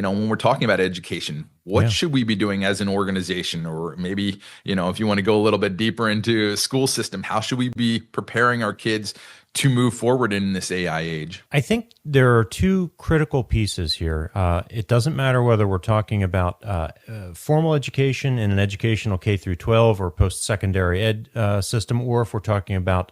when we're talking about education, what Yeah. should we be doing as an organization? Or maybe, if you want to go a little bit deeper into school system, how should we be preparing our kids to move forward in this AI age? I think there are two critical pieces here. It doesn't matter whether we're talking about formal education in an educational K through 12 or post-secondary ed system, or if we're talking about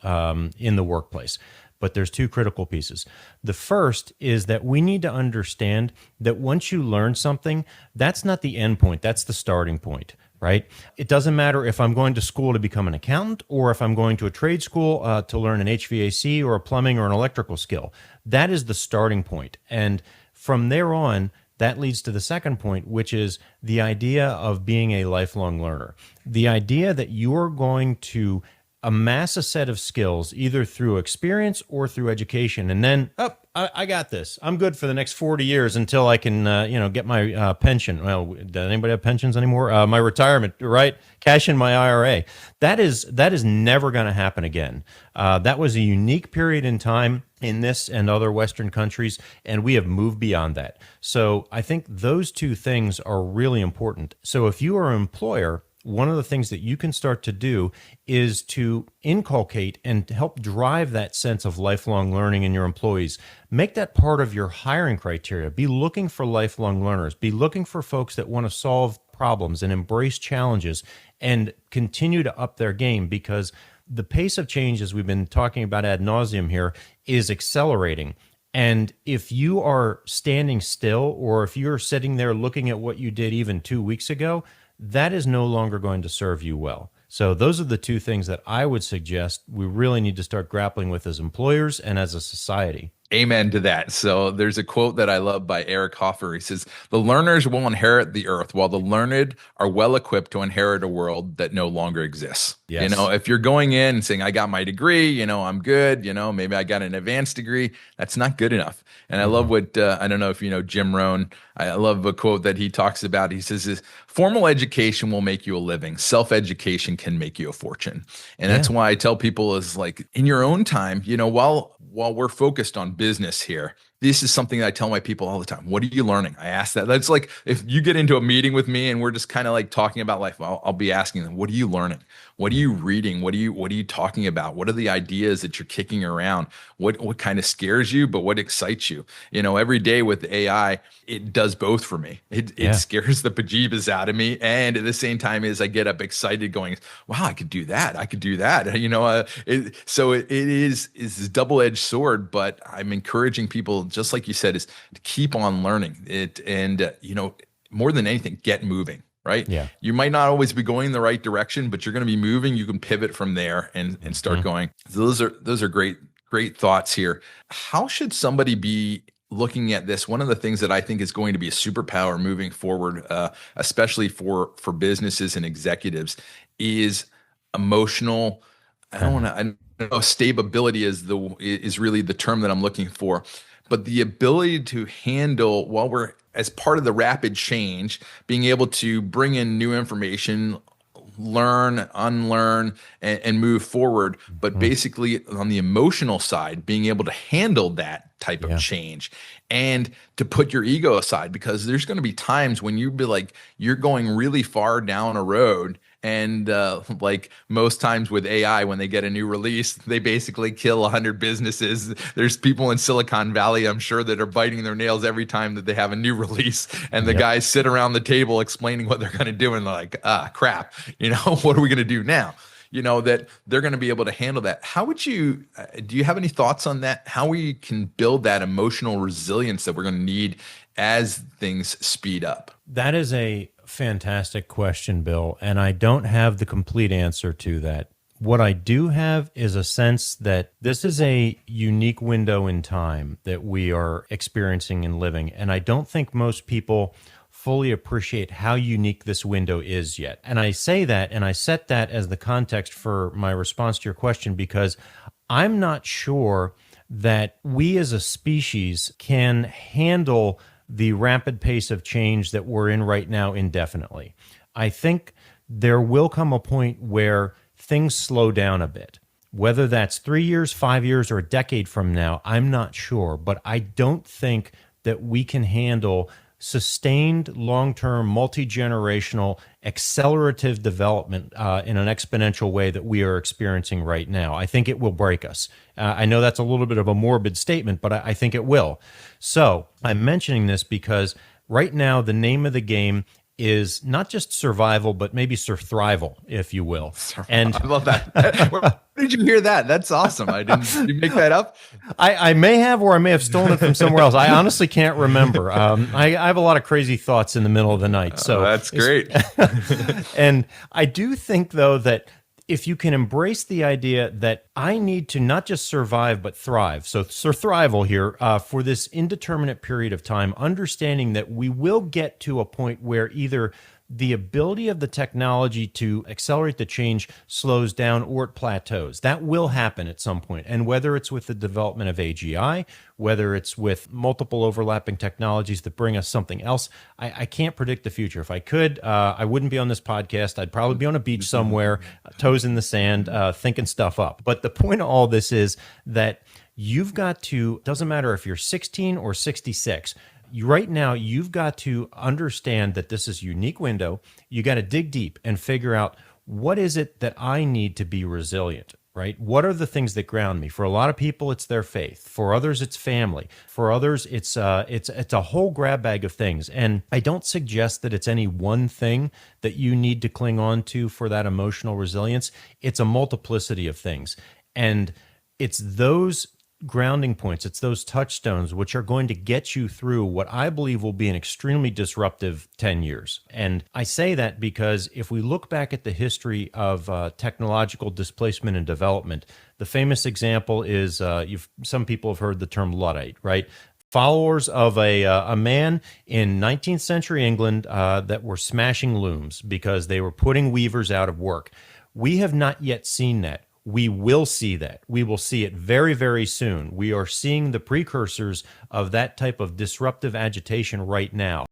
in the workplace. But there's two critical pieces. The first is that we need to understand that once you learn something, that's not the end point, that's the starting point. Right? It doesn't matter if I'm going to school to become an accountant or if I'm going to a trade school to learn an HVAC or a plumbing or an electrical skill. That is the starting point. And from there on, that leads to the second point, which is the idea of being a lifelong learner. The idea that you are going to amass a set of skills either through experience or through education, and then I got this. I'm good for the next 40 years until I can, get my pension. Well, does anybody have pensions anymore? My retirement, right? Cash in my IRA. That is never going to happen again. That was a unique period in time in this and other Western countries, and we have moved beyond that. So I think those two things are really important. So if you are an employer, one of the things that you can start to do is to inculcate and help drive that sense of lifelong learning in your employees. Make that part of your hiring criteria. Be looking for lifelong learners. Be looking for folks that want to solve problems and embrace challenges and continue to up their game, because the pace of change, as we've been talking about ad nauseum here, is accelerating. And if you are standing still, or if you're sitting there looking at what you did even 2 weeks ago, that is no longer going to serve you well. So those are the two things that I would suggest we really need to start grappling with as employers and as a society. Amen to that. So there's a quote that I love by Eric Hoffer. He says, "The learners will inherit the earth, while the learned are well equipped to inherit a world that no longer exists." Yes. If you're going in and saying, "I got my degree, I'm good, maybe I got an advanced degree," that's not good enough. And I love what, I don't know if you know Jim Rohn. I love a quote that he talks about. He says, "Formal education will make you a living. Self-education can make you a fortune." And that's why I tell people is like, in your own time, while we're focused on business here, this is something that I tell my people all the time. What are you learning? I ask that. That's like, if you get into a meeting with me and we're just kind of like talking about life, I'll be asking them, what are you learning? What are you reading? What are you talking about? What are the ideas that you're kicking around? What kind of scares you, but what excites you? Every day with AI, it does both for me. It scares the bejeebus out of me. And at the same time, as I get up excited going, wow, I could do that. I could do that. So it is this double-edged sword, but I'm encouraging people, just like you said, is to keep on learning it. And, more than anything, get moving. Right? Yeah. You might not always be going in the right direction, but you're going to be moving. You can pivot from there and start going. So those are great thoughts here. How should somebody be looking at this? One of the things that I think is going to be a superpower moving forward, especially for businesses and executives, is emotional. I don't know, stability is really the term that I'm looking for. But the ability to handle, while we're as part of the rapid change, being able to bring in new information, learn, unlearn, and move forward. But basically on the emotional side, being able to handle that type of change and to put your ego aside, because there's going to be times when you be like, you're going really far down a road. And like most times with AI, when they get a new release, they basically kill 100 businesses. There's people in Silicon Valley, I'm sure, that are biting their nails every time that they have a new release. And the guys sit around the table explaining what they're going to do. And they're like, crap, what are we going to do now? That they're going to be able to handle that. How would do you have any thoughts on that? How we can build that emotional resilience that we're going to need as things speed up? That is a fantastic question, Bill, and I don't have the complete answer to that. What I do have is a sense that this is a unique window in time that we are experiencing and living, and I don't think most people fully appreciate how unique this window is yet. And I say that, and I set that as the context for my response to your question, because I'm not sure that we as a species can handle the rapid pace of change that we're in right now indefinitely. I think there will come a point where things slow down a bit. Whether that's 3 years, 5 years, or a decade from now, I'm not sure. But I don't think that we can handle sustained, long-term, multi-generational, accelerative development in an exponential way that we are experiencing right now. I think it will break us. I know that's a little bit of a morbid statement, but I think it will. So I'm mentioning this because right now the name of the game is not just survival, but maybe surthrival, if you will. And I love that. Where did you hear that? That's awesome. Did you make that up? I may have, or I may have stolen it from somewhere else. I honestly can't remember. I have a lot of crazy thoughts in the middle of the night. So that's great. And I do think, though, that if you can embrace the idea that I need to not just survive, but thrive. So surthrival here for this indeterminate period of time, understanding that we will get to a point where either the ability of the technology to accelerate the change slows down or it plateaus. That will happen at some point. And whether it's with the development of AGI, whether it's with multiple overlapping technologies that bring us something else, I can't predict the future. If I could, I wouldn't be on this podcast. I'd probably be on a beach somewhere, toes in the sand, thinking stuff up. But the point of all this is that you've got to, doesn't matter if you're 16 or 66, right now, you've got to understand that this is a unique window. You got to dig deep and figure out, what is it that I need to be resilient, right? What are the things that ground me? For a lot of people, it's their faith. For others, it's family. For others, it's a whole grab bag of things. And I don't suggest that it's any one thing that you need to cling on to for that emotional resilience. It's a multiplicity of things. And it's those grounding points, it's those touchstones which are going to get you through what I believe will be an extremely disruptive 10 years. And I say that because if we look back at the history of technological displacement and development, the famous example is some people have heard the term Luddite, right? Followers of a man in 19th century England that were smashing looms because they were putting weavers out of work. We have not yet seen that. We will see that. We will see it very, very soon. We are seeing the precursors of that type of disruptive agitation right now.